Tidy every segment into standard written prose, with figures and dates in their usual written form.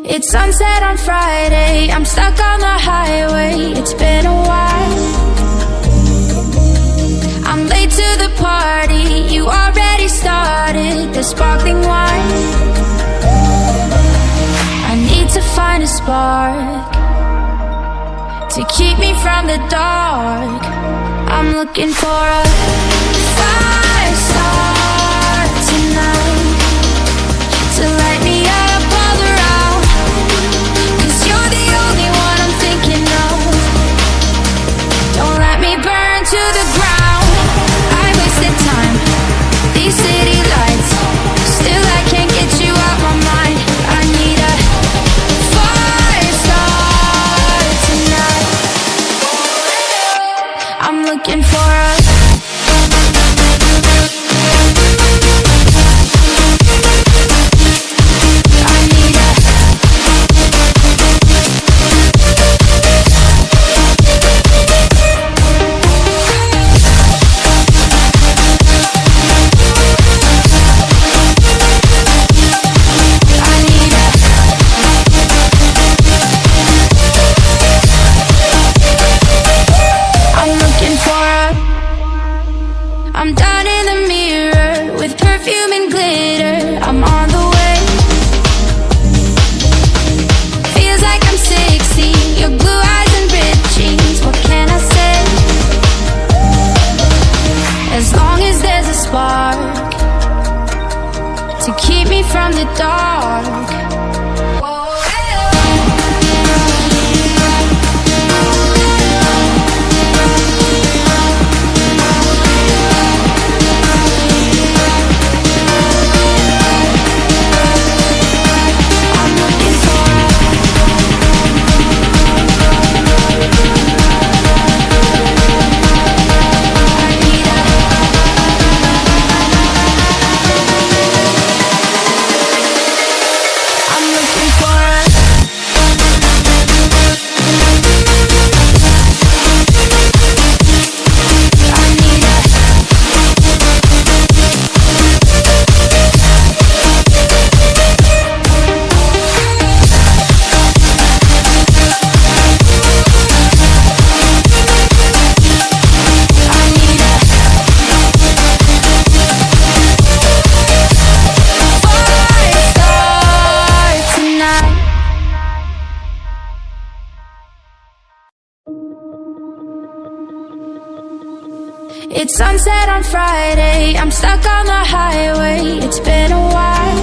It's sunset on Friday, I'm stuck on the highway. It's been a while. I'm late to the party, you already started the sparkling wine. I need to find a spark to keep me from the dark. I'm looking for a fire start tonight to light me up all around. 'Cause you're the only one I'm thinking of. Don't let me burn to the ground. I wasted time, these city lights, still I can't get you out my mind. I need a fire start tonight. I'm looking for a I'm down in the mirror with perfume and glitter. I'm on the way. Feels like I'm 16, your blue eyes and ripped jeans. What can I say? As long as there's a spark to keep me from the dark. It's sunset on Friday, I'm stuck on the highway. It's been a while.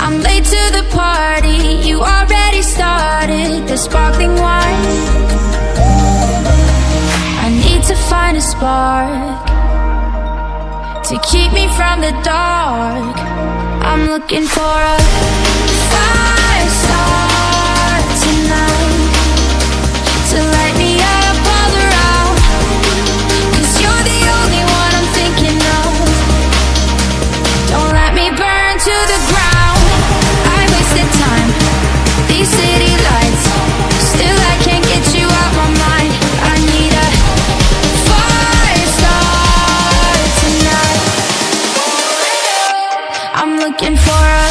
I'm late to the party, you already started the sparkling wine. I need to find a spark to keep me from the dark. I'm looking for a fire start tonight to light me up all around. 'Cause you're the only one I'm thinking of. Don't let me burn to the ground. I wasted time, these city lights, still I can't get you out my mind. I need a fire start tonight. I'm looking for a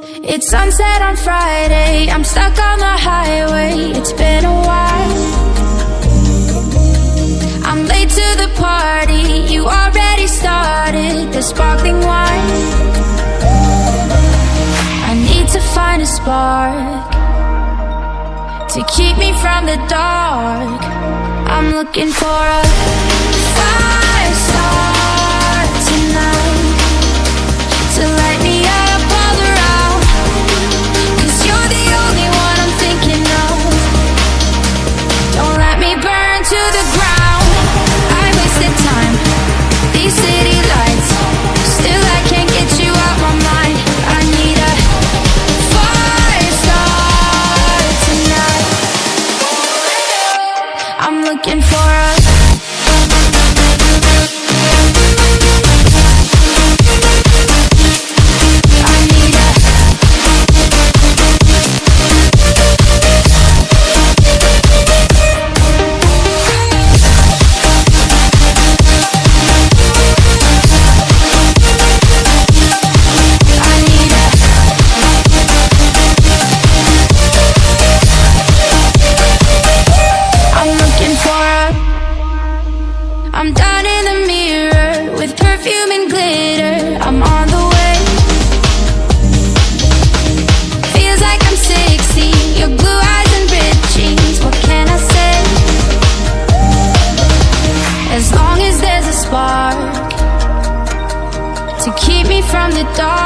It's sunset on Friday, I'm stuck on the highway. It's been a while. I'm late to the party, you already started the sparkling wine. I need to find a spark to keep me from the dark. I'm looking for a fire start tonight to light me up all around. 'Cause you're the only one I'm thinking of. Don't let me burn to the ground. I wasted time, these city lights, still I can't get you out my mind. I need a fire start tonight. I'm looking for a I'm down in the mirror with perfume and glitter. I'm on the way. Feels like I'm 60, your blue eyes and ripped jeans. What can I say? As long as there's a spark to keep me from the dark.